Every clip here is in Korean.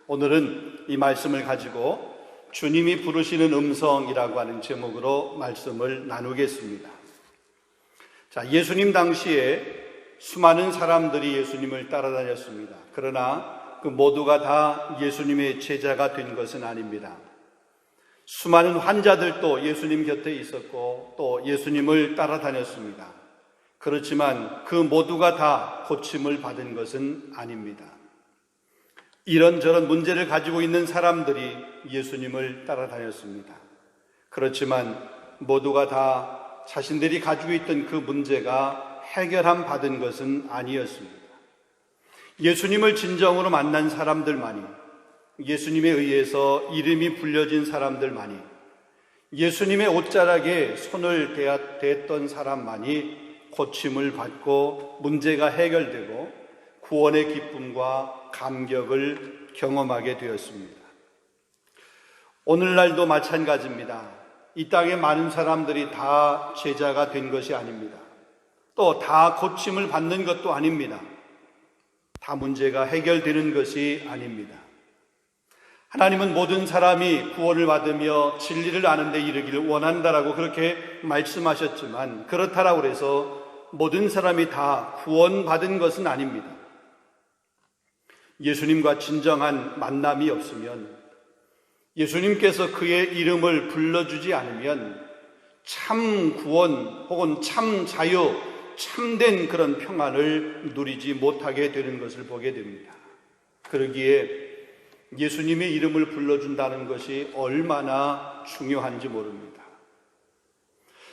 오늘은 이 말씀을 가지고 주님이 부르시는 음성이라고 하는 제목으로 말씀을 나누겠습니다. 자, 예수님 당시에 수많은 사람들이 예수님을 따라다녔습니다. 그러나 그 모두가 다 예수님의 제자가 된 것은 아닙니다. 수많은 환자들도 예수님 곁에 있었고 또 예수님을 따라다녔습니다. 그렇지만 그 모두가 다 고침을 받은 것은 아닙니다. 이런저런 문제를 가지고 있는 사람들이 예수님을 따라다녔습니다. 그렇지만 모두가 다 자신들이 가지고 있던 그 문제가 해결함 받은 것은 아니었습니다. 예수님을 진정으로 만난 사람들만이, 예수님에 의해서 이름이 불려진 사람들만이, 예수님의 옷자락에 손을 댔던 사람만이 고침을 받고 문제가 해결되고 구원의 기쁨과 감격을 경험하게 되었습니다. 오늘날도 마찬가지입니다. 이 땅에 많은 사람들이 다 제자가 된 것이 아닙니다. 또 다 고침을 받는 것도 아닙니다. 다 문제가 해결되는 것이 아닙니다. 하나님은 모든 사람이 구원을 받으며 진리를 아는 데 이르기를 원한다라고 그렇게 말씀하셨지만, 그렇다라고 해서 모든 사람이 다 구원받은 것은 아닙니다. 예수님과 진정한 만남이 없으면, 예수님께서 그의 이름을 불러주지 않으면 참 구원 혹은 참 자유, 참된 그런 평안을 누리지 못하게 되는 것을 보게 됩니다. 그러기에 예수님의 이름을 불러준다는 것이 얼마나 중요한지 모릅니다.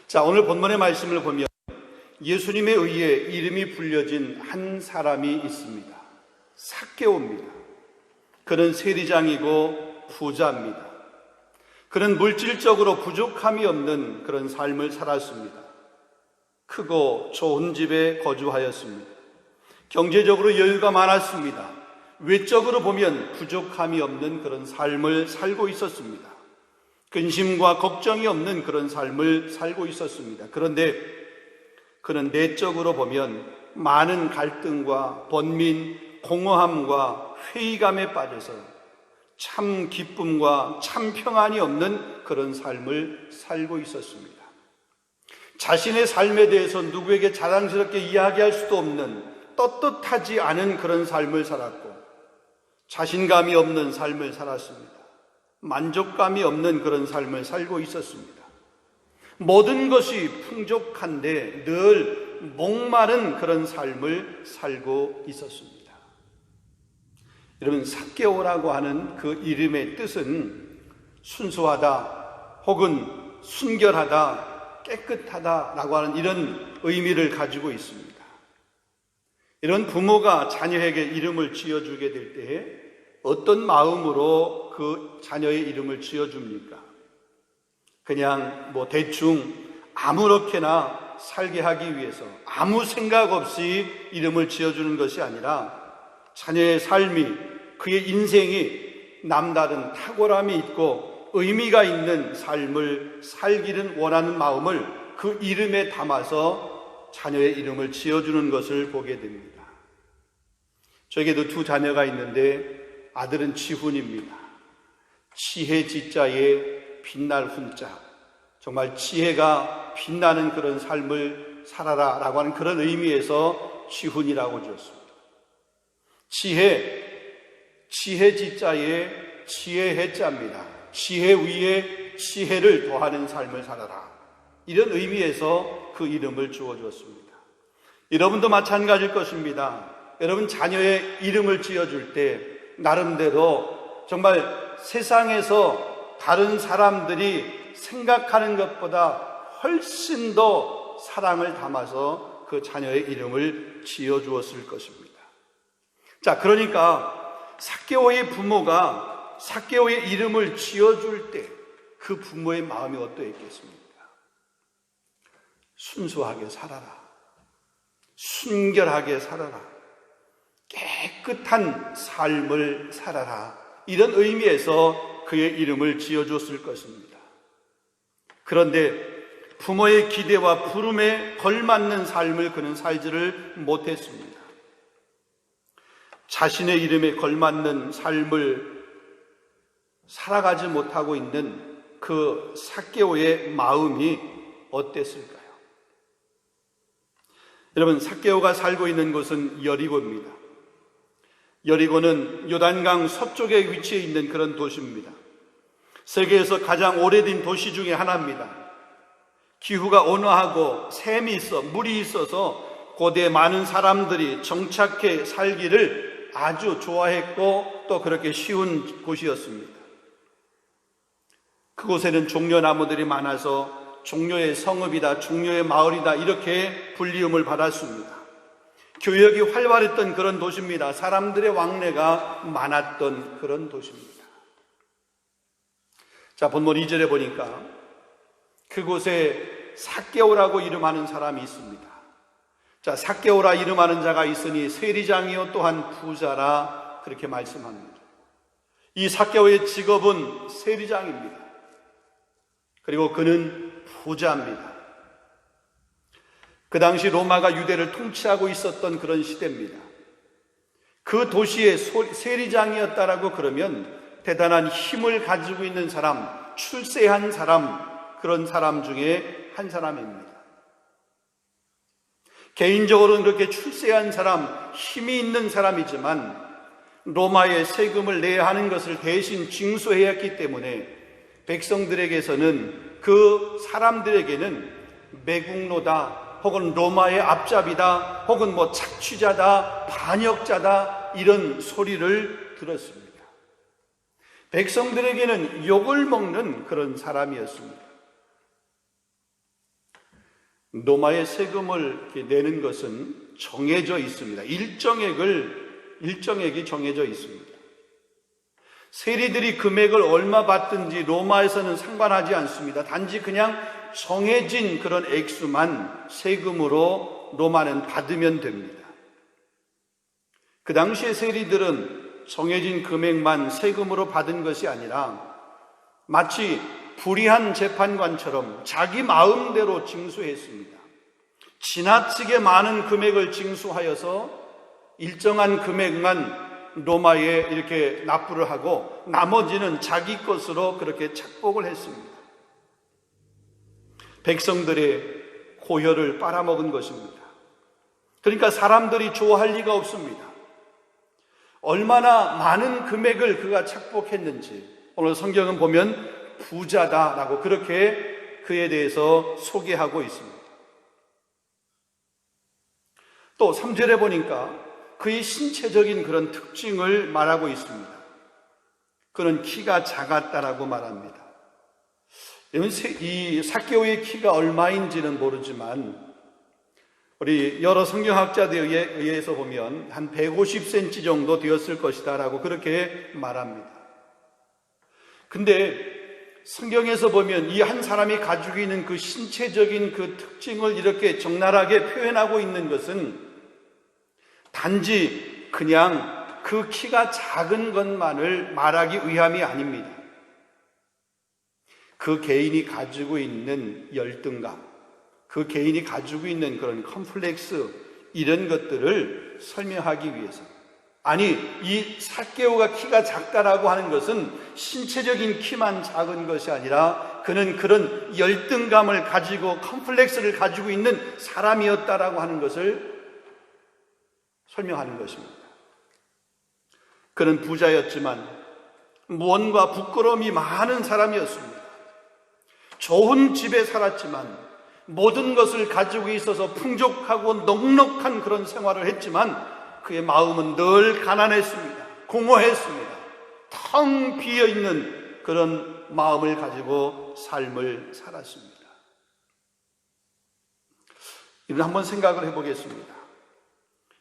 자, 오늘 본문의 말씀을 보면 예수님에 의해 이름이 불려진 한 사람이 있습니다. 삭개오입니다. 그는 세리장이고 부자입니다. 그는 물질적으로 부족함이 없는 그런 삶을 살았습니다. 크고 좋은 집에 거주하였습니다. 경제적으로 여유가 많았습니다. 외적으로 보면 부족함이 없는 그런 삶을 살고 있었습니다. 근심과 걱정이 없는 그런 삶을 살고 있었습니다. 그런데 그는 내적으로 보면 많은 갈등과 번민, 공허함과 회의감에 빠져서 참 기쁨과 참 평안이 없는 그런 삶을 살고 있었습니다. 자신의 삶에 대해서 누구에게 자랑스럽게 이야기할 수도 없는, 떳떳하지 않은 그런 삶을 살았고, 자신감이 없는 삶을 살았습니다. 만족감이 없는 그런 삶을 살고 있었습니다. 모든 것이 풍족한데 늘 목마른 그런 삶을 살고 있었습니다. 여러분, 삭개오라고 하는 그 이름의 뜻은 순수하다 혹은 순결하다, 깨끗하다라고 하는 이런 의미를 가지고 있습니다. 이런 부모가 자녀에게 이름을 지어주게 될 때에 어떤 마음으로 그 자녀의 이름을 지어줍니까? 그냥 대충 아무렇게나 살게 하기 위해서 아무 생각 없이 이름을 지어주는 것이 아니라 자녀의 삶이, 그의 인생이 남다른 탁월함이 있고 의미가 있는 삶을 살기를 원하는 마음을 그 이름에 담아서 자녀의 이름을 지어주는 것을 보게 됩니다. 저에게도 두 자녀가 있는데 아들은 지훈입니다. 지혜 지자에 빛날 훈자, 정말 지혜가 빛나는 그런 삶을 살아라 라고 하는 그런 의미에서 지훈이라고 지었습니다. 지혜 지자에 지혜 해자입니다. 지혜 위에 지혜를 더하는 삶을 살아라, 이런 의미에서 그 이름을 주어주었습니다. 여러분도 마찬가지일 것입니다. 여러분 자녀의 이름을 지어줄 때 나름대로 정말 세상에서 다른 사람들이 생각하는 것보다 훨씬 더 사랑을 담아서 그 자녀의 이름을 지어주었을 것입니다. 자, 그러니까 삭개오의 부모가 삭개오의 이름을 지어줄 때 그 부모의 마음이 어떠했겠습니까? 순수하게 살아라, 순결하게 살아라, 깨끗한 삶을 살아라, 이런 의미에서 그의 이름을 지어줬을 것입니다. 그런데 부모의 기대와 부름에 걸맞는 삶을 그는 살지를 못했습니다. 자신의 이름에 걸맞는 삶을 살아가지 못하고 있는 그 삭개오의 마음이 어땠을까요? 여러분, 삭개오가 살고 있는 곳은 여리고입니다. 여리고는 요단강 서쪽에 위치해 있는 그런 도시입니다. 세계에서 가장 오래된 도시 중에 하나입니다. 기후가 온화하고 샘이 있어 물이 있어서 고대 많은 사람들이 정착해 살기를 아주 좋아했고 또 그렇게 쉬운 곳이었습니다. 그곳에는 종려나무들이 많아서 종려의 성읍이다, 종려의 마을이다 이렇게 불리움을 받았습니다. 교역이 활발했던 그런 도시입니다. 사람들의 왕래가 많았던 그런 도시입니다. 자, 본문 2절에 보니까 그곳에 삭개오라고 이름하는 사람이 있습니다. 자, 삭개오라 이름하는 자가 있으니 세리장이요 또한 부자라 그렇게 말씀합니다. 이 삭개오의 직업은 세리장입니다. 그리고 그는 부자입니다. 그 당시 로마가 유대를 통치하고 있었던 그런 시대입니다. 그 도시의 세리장이었다라고 그러면 대단한 힘을 가지고 있는 사람, 출세한 사람, 그런 사람 중에 한 사람입니다. 개인적으로는 그렇게 출세한 사람, 힘이 있는 사람이지만 로마의 세금을 내야 하는 것을 대신 징수해야 했기 때문에 백성들에게서는 그 사람들에게는 매국노다, 혹은 로마의 앞잡이다, 혹은 착취자다, 반역자다 이런 소리를 들었습니다. 백성들에게는 욕을 먹는 그런 사람이었습니다. 로마의 세금을 내는 것은 정해져 있습니다. 일정액이 정해져 있습니다. 세리들이 금액을 얼마 받든지 로마에서는 상관하지 않습니다. 단지 그냥 정해진 그런 액수만 세금으로 로마는 받으면 됩니다. 그 당시의 세리들은 정해진 금액만 세금으로 받은 것이 아니라 마치 불의한 재판관처럼 자기 마음대로 징수했습니다. 지나치게 많은 금액을 징수하여서 일정한 금액만 로마에 이렇게 납부를 하고 나머지는 자기 것으로 그렇게 착복을 했습니다. 백성들의 고혈을 빨아먹은 것입니다. 그러니까 사람들이 좋아할 리가 없습니다. 얼마나 많은 금액을 그가 착복했는지 오늘 성경은 보면 부자다라고 그렇게 그에 대해서 소개하고 있습니다. 또 3절에 보니까 그의 신체적인 그런 특징을 말하고 있습니다. 그는 키가 작았다라고 말합니다. 이 삭개오의 키가 얼마인지는 모르지만 우리 여러 성경학자들에 의해서 보면 한 150cm 정도 되었을 것이다 라고 그렇게 말합니다. 근데 성경에서 보면 이 한 사람이 가지고 있는 그 신체적인 그 특징을 이렇게 적나라하게 표현하고 있는 것은 단지 그냥 그 키가 작은 것만을 말하기 위함이 아닙니다. 그 개인이 가지고 있는 열등감, 그 개인이 가지고 있는 그런 컴플렉스 이런 것들을 설명하기 위해서, 아니 이 삭개오가 키가 작다라고 하는 것은 신체적인 키만 작은 것이 아니라 그는 그런 열등감을 가지고 컴플렉스를 가지고 있는 사람이었다라고 하는 것을 설명하는 것입니다. 그는 부자였지만 무언가 부끄러움이 많은 사람이었습니다. 좋은 집에 살았지만 모든 것을 가지고 있어서 풍족하고 넉넉한 그런 생활을 했지만 그의 마음은 늘 가난했습니다. 공허했습니다. 텅 비어있는 그런 마음을 가지고 삶을 살았습니다. 이를 한번 생각을 해보겠습니다.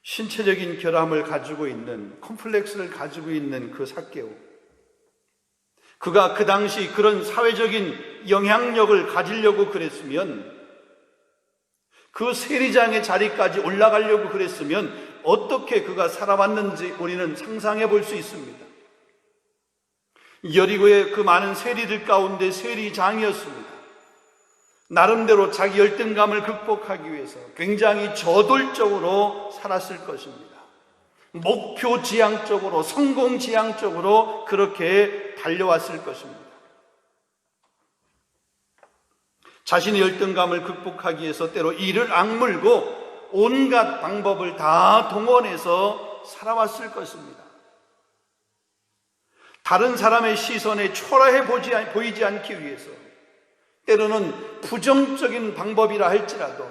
신체적인 결함을 가지고 있는, 컴플렉스를 가지고 있는 그 삭개오, 그가 그 당시 그런 사회적인 영향력을 가지려고 그랬으면, 그 세리장의 자리까지 올라가려고 그랬으면 어떻게 그가 살아왔는지 우리는 상상해 볼 수 있습니다. 여리고의 그 많은 세리들 가운데 세리장이었습니다. 나름대로 자기 열등감을 극복하기 위해서 굉장히 저돌적으로 살았을 것입니다. 목표 지향적으로, 성공 지향적으로 그렇게 달려왔을 것입니다. 자신의 열등감을 극복하기 위해서 때로 이를 악물고 온갖 방법을 다 동원해서 살아왔을 것입니다. 다른 사람의 시선에 초라해 보이지 않기 위해서, 때로는 부정적인 방법이라 할지라도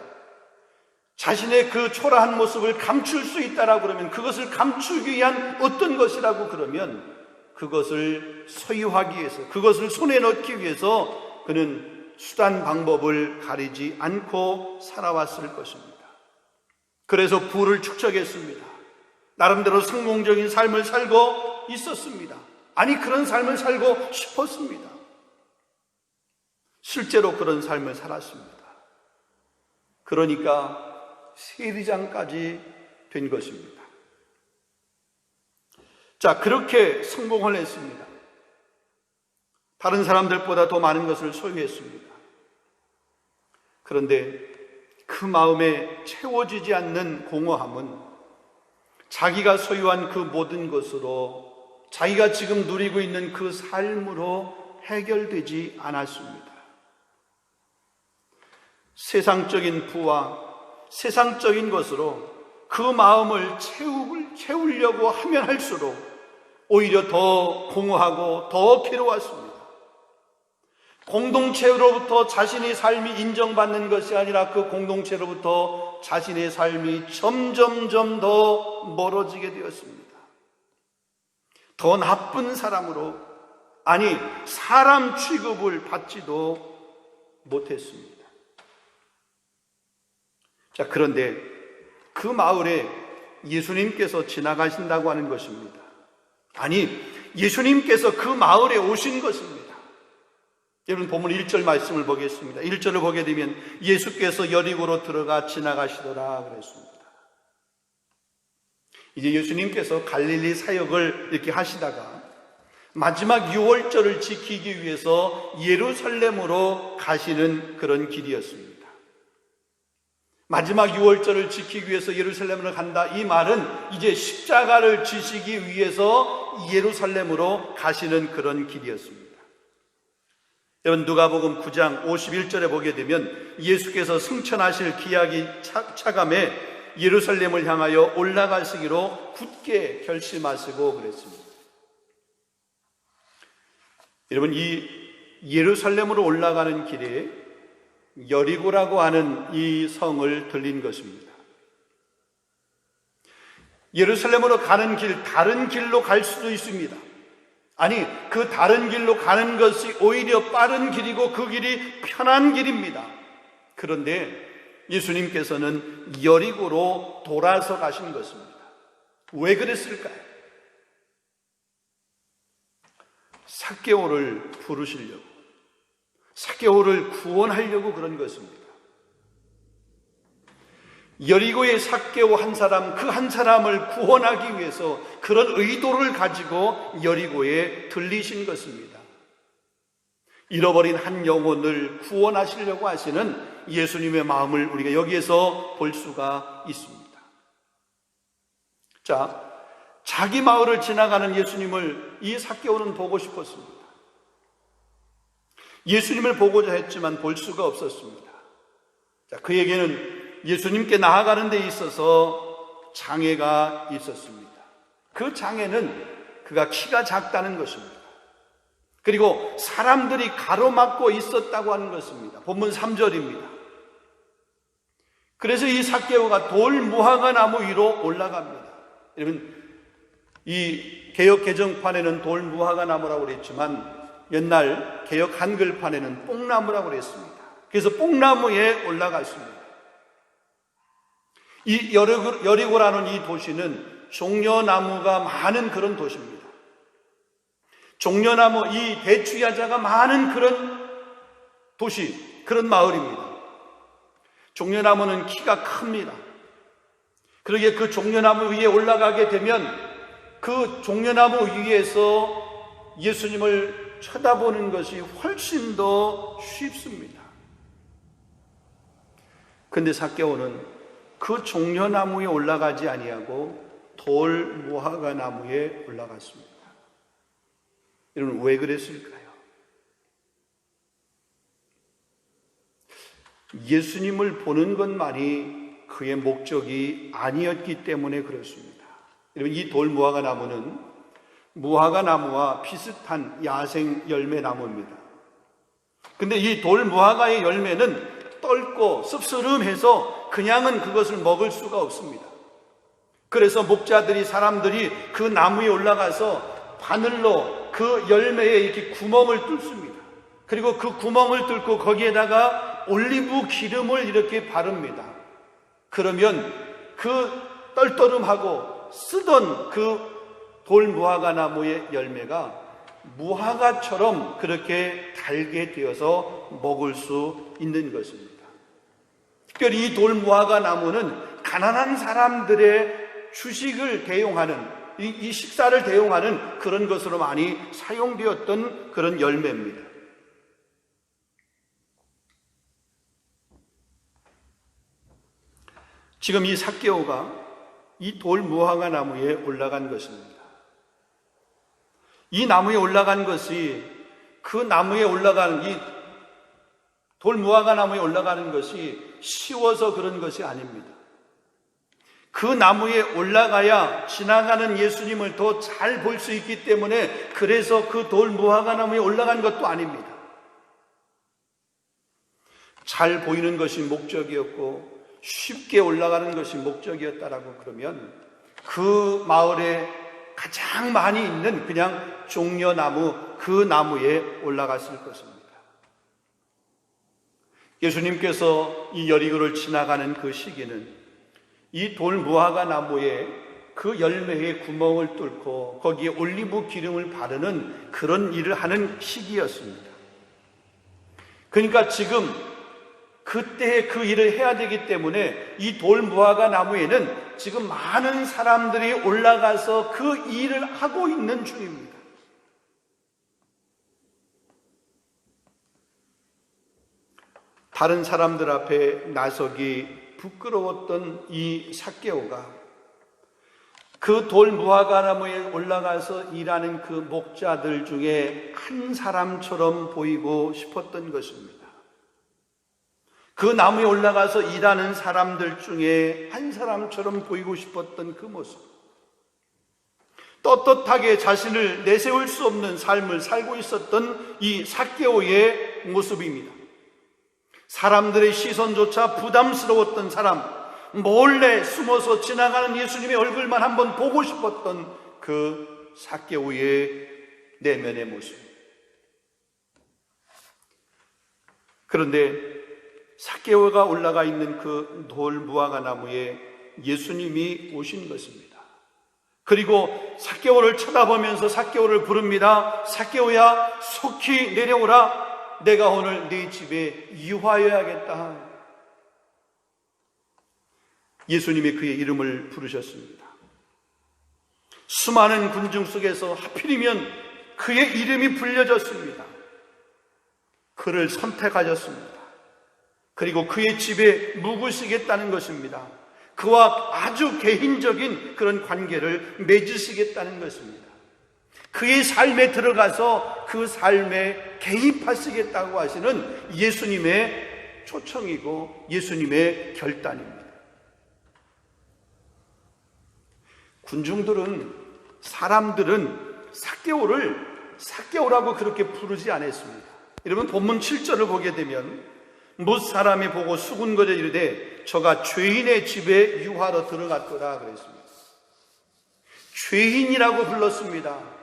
자신의 그 초라한 모습을 감출 수 있다라고 그러면, 그것을 감추기 위한 어떤 것이라고 그러면 그것을 소유하기 위해서, 그것을 손에 넣기 위해서 그는 수단 방법을 가리지 않고 살아왔을 것입니다. 그래서 부를 축적했습니다. 나름대로 성공적인 삶을 살고 있었습니다. 아니, 그런 삶을 살고 싶었습니다. 실제로 그런 삶을 살았습니다. 그러니까 세리장까지 된 것입니다. 자, 그렇게 성공을 했습니다. 다른 사람들보다 더 많은 것을 소유했습니다. 그런데 그 마음에 채워지지 않는 공허함은 자기가 소유한 그 모든 것으로, 자기가 지금 누리고 있는 그 삶으로 해결되지 않았습니다. 세상적인 부와 세상적인 것으로 그 마음을 채우려고 하면 할수록 오히려 더 공허하고 더 괴로웠습니다. 공동체로부터 자신의 삶이 인정받는 것이 아니라 그 공동체로부터 자신의 삶이 점점점 더 멀어지게 되었습니다. 더 나쁜 사람으로, 아니 사람 취급을 받지도 못했습니다. 자, 그런데 그 마을에 예수님께서 지나가신다고 하는 것입니다. 아니, 예수님께서 그 마을에 오신 것입니다. 여러분, 본문 1절 말씀을 보겠습니다. 1절을 보게 되면 예수께서 여리고로 들어가 지나가시더라 그랬습니다. 이제 예수님께서 갈릴리 사역을 이렇게 하시다가 마지막 유월절을 지키기 위해서 예루살렘으로 가시는 그런 길이었습니다. 마지막 유월절을 지키기 위해서 예루살렘으로 간다, 이 말은 이제 십자가를 지시기 위해서 예루살렘으로 가시는 그런 길이었습니다. 여러분, 누가복음 9장 51절에 보게 되면 예수께서 승천하실 기약이 차감해 예루살렘을 향하여 올라가시기로 굳게 결심하시고 그랬습니다. 여러분, 이 예루살렘으로 올라가는 길에 여리고라고 하는 이 성을 들린 것입니다. 예루살렘으로 가는 길, 다른 길로 갈 수도 있습니다. 아니, 그 다른 길로 가는 것이 오히려 빠른 길이고 그 길이 편한 길입니다. 그런데 예수님께서는 여리고로 돌아서 가신 것입니다. 왜 그랬을까요? 삭개오를 부르시려고, 삭개오를 구원하려고 그런 것입니다. 여리고의 삭개오 한 사람, 그 한 사람을 구원하기 위해서 그런 의도를 가지고 여리고에 들리신 것입니다. 잃어버린 한 영혼을 구원하시려고 하시는 예수님의 마음을 우리가 여기에서 볼 수가 있습니다. 자, 자기 마을을 지나가는 예수님을 이 삭개오는 보고 싶었습니다. 예수님을 보고자 했지만 볼 수가 없었습니다. 자, 그에게는 예수님께 나아가는 데 있어서 장애가 있었습니다. 그 장애는 그가 키가 작다는 것입니다. 그리고 사람들이 가로막고 있었다고 하는 것입니다. 본문 3절입니다. 그래서 이 삭개오가 돌 무화과 나무 위로 올라갑니다. 여러분, 이 개역 개정판에는 돌 무화과 나무라고 그랬지만 옛날 개역 한글판에는 뽕나무라고 그랬습니다. 그래서 뽕나무에 올라갔습니다. 이 여리고라는 이 도시는 종려나무가 많은 그런 도시입니다. 종려나무, 이 대추야자가 많은 그런 도시, 그런 마을입니다. 종려나무는 키가 큽니다. 그러기에 그 종려나무 위에 올라가게 되면 그 종려나무 위에서 예수님을 쳐다보는 것이 훨씬 더 쉽습니다. 그런데 삭개오는 그 종려나무에 올라가지 아니하고 돌 무화과 나무에 올라갔습니다. 여러분, 왜 그랬을까요? 예수님을 보는 것만이 그의 목적이 아니었기 때문에 그렇습니다. 여러분, 이 돌 무화과 나무는 무화과 나무와 비슷한 야생 열매 나무입니다. 근데 이 돌 무화과의 열매는 떫고 씁쓸름해서 그냥은 그것을 먹을 수가 없습니다. 그래서 목자들이, 사람들이 그 나무에 올라가서 바늘로 그 열매에 이렇게 구멍을 뚫습니다. 그리고 그 구멍을 뚫고 거기에다가 올리브 기름을 이렇게 바릅니다. 그러면 그 떨떠름하고 쓰던 그 돌 무화과 나무의 열매가 무화과처럼 그렇게 달게 되어서 먹을 수 있는 것입니다. 특별히 이 돌 무화과 나무는 가난한 사람들의 주식을 대용하는, 이 식사를 대용하는 그런 것으로 많이 사용되었던 그런 열매입니다. 지금 이 삭개오가 이 돌 무화과 나무에 올라간 것입니다. 이 나무에 올라간 것이, 그 나무에 올라가는, 이 돌 무화과 나무에 올라가는 것이 쉬워서 그런 것이 아닙니다. 그 나무에 올라가야 지나가는 예수님을 더 잘 볼 수 있기 때문에, 그래서 그 돌 무화과 나무에 올라간 것도 아닙니다. 잘 보이는 것이 목적이었고 쉽게 올라가는 것이 목적이었다라고 그러면 그 마을에 가장 많이 있는 그냥 종려나무, 그 나무에 올라갔을 것입니다. 예수님께서 이 여리고를 지나가는 그 시기는 이 돌 무화과 나무에 그 열매에 구멍을 뚫고 거기에 올리브 기름을 바르는 그런 일을 하는 시기였습니다. 그러니까 지금 그때 그 일을 해야 되기 때문에 이 돌 무화과 나무에는 지금 많은 사람들이 올라가서 그 일을 하고 있는 중입니다. 다른 사람들 앞에 나서기 부끄러웠던 이 삭개오가 그 돌 무화과 나무에 올라가서 일하는 그 목자들 중에 한 사람처럼 보이고 싶었던 것입니다. 그 나무에 올라가서 일하는 사람들 중에 한 사람처럼 보이고 싶었던 그 모습, 떳떳하게 자신을 내세울 수 없는 삶을 살고 있었던 이 삭개오의 모습입니다. 사람들의 시선조차 부담스러웠던 사람, 몰래 숨어서 지나가는 예수님의 얼굴만 한번 보고 싶었던 그 삭개오의 내면의 모습. 그런데 삭개오가 올라가 있는 그 돌 무화과 나무에 예수님이 오신 것입니다. 그리고 삭개오를 쳐다보면서 삭개오를 부릅니다. 삭개오야, 속히 내려오라. 내가 오늘 네 집에 이화여야겠다. 예수님이 그의 이름을 부르셨습니다. 수많은 군중 속에서 하필이면 그의 이름이 불려졌습니다. 그를 선택하셨습니다. 그리고 그의 집에 묵으시겠다는 것입니다. 그와 아주 개인적인 그런 관계를 맺으시겠다는 것입니다. 그의 삶에 들어가서 그 삶에 개입하시겠다고 하시는 예수님의 초청이고 예수님의 결단입니다. 군중들은, 사람들은 삭개오라고 그렇게 부르지 않았습니다. 여러분, 본문 7절을 보게 되면 뭇 사람이 보고 수군거려 이르되 저가 죄인의 집에 유하러 들어갔더라 그랬습니다. 죄인이라고 불렀습니다.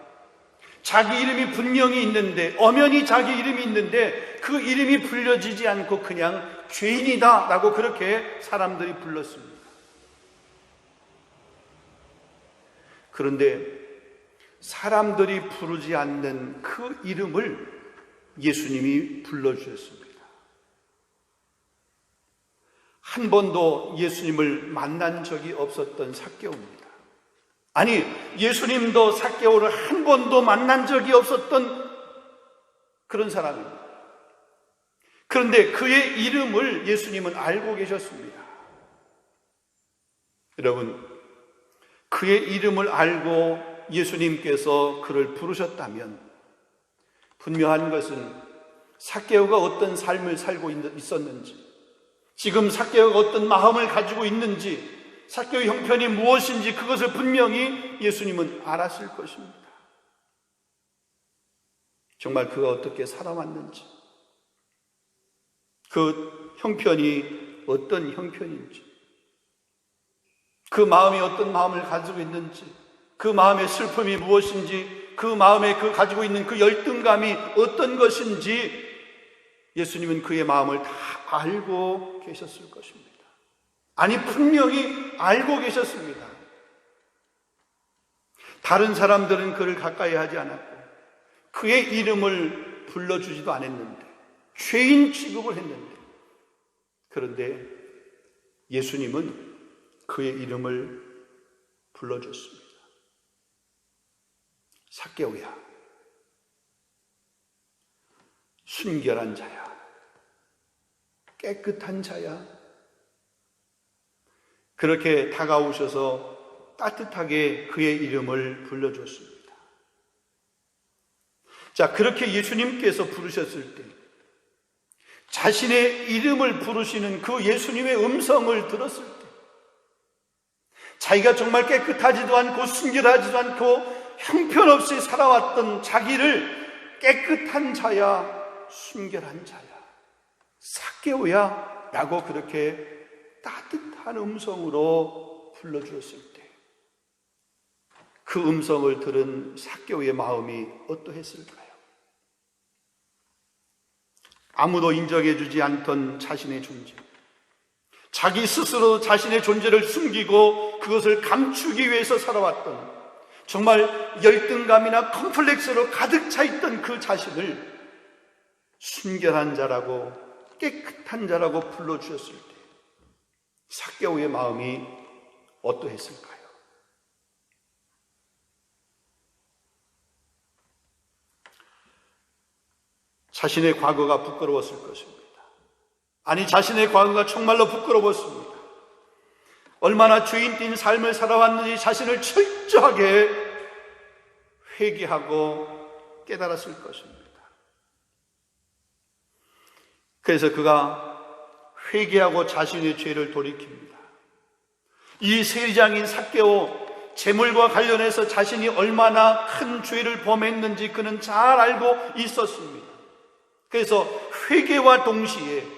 자기 이름이 분명히 있는데, 엄연히 자기 이름이 있는데 그 이름이 불려지지 않고 그냥 죄인이다 라고 그렇게 사람들이 불렀습니다. 그런데 사람들이 부르지 않는 그 이름을 예수님이 불러주셨습니다. 한 번도 예수님을 만난 적이 없었던 삭개오입니다. 아니, 예수님도 삭개오를 한 번도 만난 적이 없었던 그런 사람입니다. 그런데 그의 이름을 예수님은 알고 계셨습니다. 여러분, 그의 이름을 알고 예수님께서 그를 부르셨다면 분명한 것은 삭개오가 어떤 삶을 살고 있었는지, 지금 삭개오가 어떤 마음을 가지고 있는지, 삭개오의 형편이 무엇인지 그것을 분명히 예수님은 알았을 것입니다. 정말 그가 어떻게 살아왔는지, 그 형편이 어떤 형편인지, 그 마음이 어떤 마음을 가지고 있는지, 그 마음의 슬픔이 무엇인지, 그 마음에 그 가지고 있는 그 열등감이 어떤 것인지 예수님은 그의 마음을 다 알고 계셨을 것입니다. 아니, 분명히 알고 계셨습니다. 다른 사람들은 그를 가까이 하지 않았고 그의 이름을 불러주지도 않았는데, 죄인 취급을 했는데, 그런데 예수님은 그의 이름을 불러줬습니다. 삭개오야, 순결한 자야, 깨끗한 자야. 그렇게 다가오셔서 따뜻하게 그의 이름을 불러줬습니다. 자, 그렇게 예수님께서 부르셨을 때, 자신의 이름을 부르시는 그 예수님의 음성을 들었을 때, 자기가 정말 깨끗하지도 않고 순결하지도 않고 형편없이 살아왔던 자기를 깨끗한 자야, 순결한 자야, 삭개오야 라고 그렇게 따뜻한 음성으로 불러주었을 때, 그 음성을 들은 삭개오의 마음이 어떠했을까요? 아무도 인정해주지 않던 자신의 존재, 자기 스스로 자신의 존재를 숨기고 그것을 감추기 위해서 살아왔던, 정말 열등감이나 컴플렉스로 가득 차 있던 그 자신을 순결한 자라고 깨끗한 자라고 불러주셨을 때 삭개오의 마음이 어떠했을까요? 자신의 과거가 부끄러웠을 것입니다. 아니, 자신의 과거가 정말로 부끄러웠습니다. 얼마나 죄인된 삶을 살아왔는지 자신을 철저하게 회개하고 깨달았을 것입니다. 그래서 그가 회개하고 자신의 죄를 돌이킵니다. 이 세리장인 삭개오, 재물과 관련해서 자신이 얼마나 큰 죄를 범했는지 그는 잘 알고 있었습니다. 그래서 회개와 동시에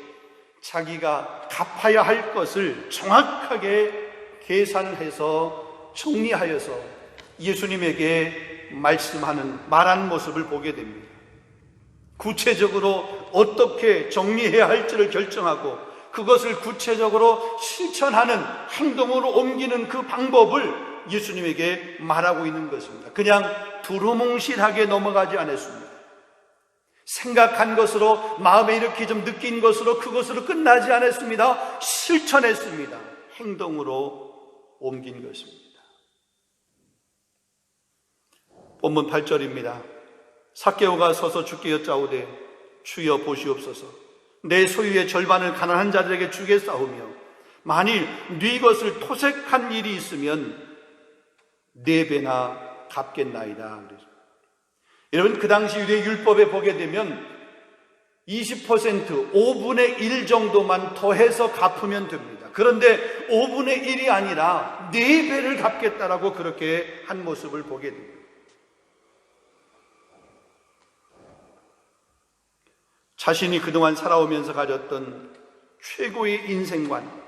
자기가 갚아야 할 것을 정확하게 계산을 해서 정리하여서 예수님에게 말하는 모습을 보게 됩니다. 구체적으로 어떻게 정리해야 할지를 결정하고 그것을 구체적으로 실천하는 행동으로 옮기는 그 방법을 예수님에게 말하고 있는 것입니다. 그냥 두루뭉실하게 넘어가지 않았습니다. 생각한 것으로, 마음에 이렇게 좀 느낀 것으로 그것으로 끝나지 않았습니다. 실천했습니다. 행동으로 옮긴 것입니다. 본문 8절입니다. 삭개오가 서서 주께 여짜오되 주여 보시옵소서, 내 소유의 절반을 가난한 자들에게 주겠사오며 만일 네 것을 토색한 일이 있으면 4배나 갚겠나이다. 여러분, 그 당시 유대 율법에 보게 되면 20%, 5분의 1 정도만 더해서 갚으면 됩니다. 그런데 5분의 1이 아니라 4배를 갚겠다라고 그렇게 한 모습을 보게 됩니다. 자신이 그동안 살아오면서 가졌던 최고의 인생관,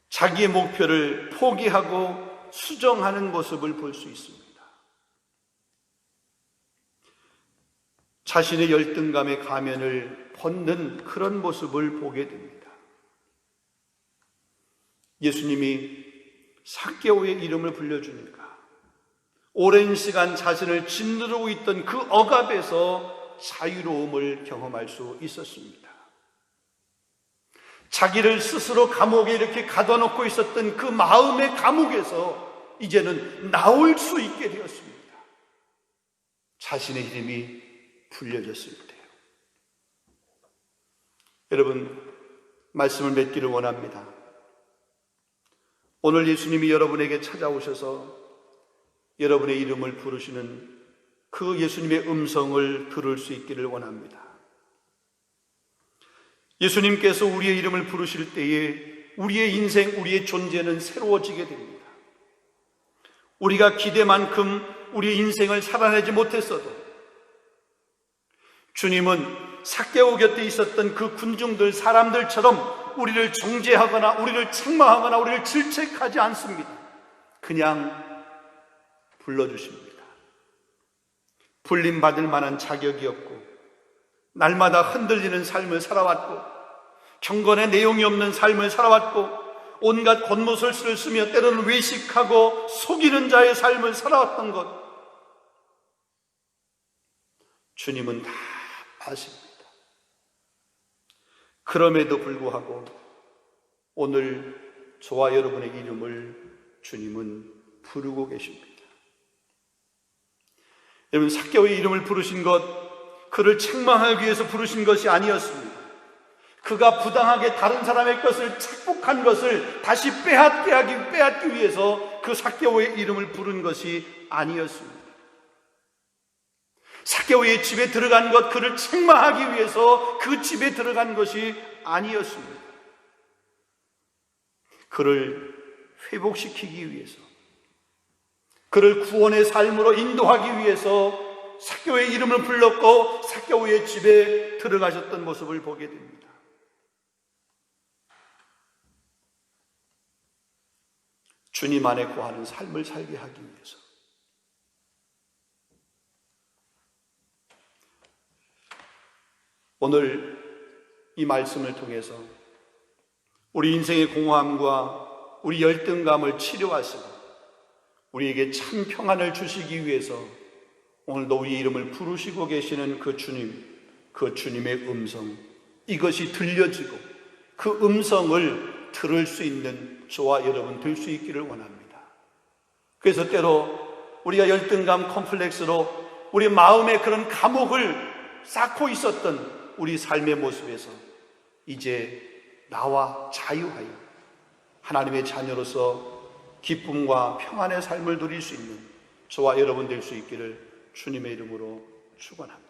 자기의 목표를 포기하고 수정하는 모습을 볼 수 있습니다. 자신의 열등감의 가면을 벗는 그런 모습을 보게 됩니다. 예수님이 삭개오의 이름을 불려주니까 오랜 시간 자신을 짓누르고 있던 그 억압에서 자유로움을 경험할 수 있었습니다. 자기를 스스로 감옥에 이렇게 가둬놓고 있었던 그 마음의 감옥에서 이제는 나올 수 있게 되었습니다. 자신의 이름이 불려졌을 때요. 여러분, 말씀을 맺기를 원합니다. 오늘 예수님이 여러분에게 찾아오셔서 여러분의 이름을 부르시는 그 예수님의 음성을 들을 수 있기를 원합니다. 예수님께서 우리의 이름을 부르실 때에 우리의 인생, 우리의 존재는 새로워지게 됩니다. 우리가 기대만큼 우리의 인생을 살아내지 못했어도 주님은 삭개오 곁에 있었던 그 군중들, 사람들처럼 우리를 정죄하거나 우리를 책망하거나 우리를 질책하지 않습니다. 그냥 불러주십니다. 불림받을 만한 자격이 없고 날마다 흔들리는 삶을 살아왔고 경건의 내용이 없는 삶을 살아왔고 온갖 겉모술수를 쓰며 때로는 외식하고 속이는 자의 삶을 살아왔던 것, 주님은 다 아십니다. 그럼에도 불구하고 오늘 저와 여러분의 이름을 주님은 부르고 계십니다. 여러분, 삭개오의 이름을 부르신 것, 그를 책망하기 위해서 부르신 것이 아니었습니다. 그가 부당하게 다른 사람의 것을 착복한 것을 다시 빼앗기 위해서 그 삭개오의 이름을 부른 것이 아니었습니다. 삭개오의 집에 들어간 것, 그를 책망하기 위해서 그 집에 들어간 것이 아니었습니다. 그를 회복시키기 위해서, 그를 구원의 삶으로 인도하기 위해서 삭개오의 이름을 불렀고 삭개오의 집에 들어가셨던 모습을 보게 됩니다. 주님 안에 거하는 삶을 살게 하기 위해서 오늘 이 말씀을 통해서 우리 인생의 공허함과 우리 열등감을 치료하시고 우리에게 참 평안을 주시기 위해서 오늘도 우리 이름을 부르시고 계시는 그 주님, 그 주님의 음성, 이것이 들려지고 그 음성을 들을 수 있는 저와 여러분 될 수 있기를 원합니다. 그래서 때로 우리가 열등감 컴플렉스로 우리 마음에 그런 감옥을 쌓고 있었던 우리 삶의 모습에서 이제 나와 자유하여 하나님의 자녀로서 기쁨과 평안의 삶을 누릴 수 있는 저와 여러분 될 수 있기를 주님의 이름으로 축원합니다.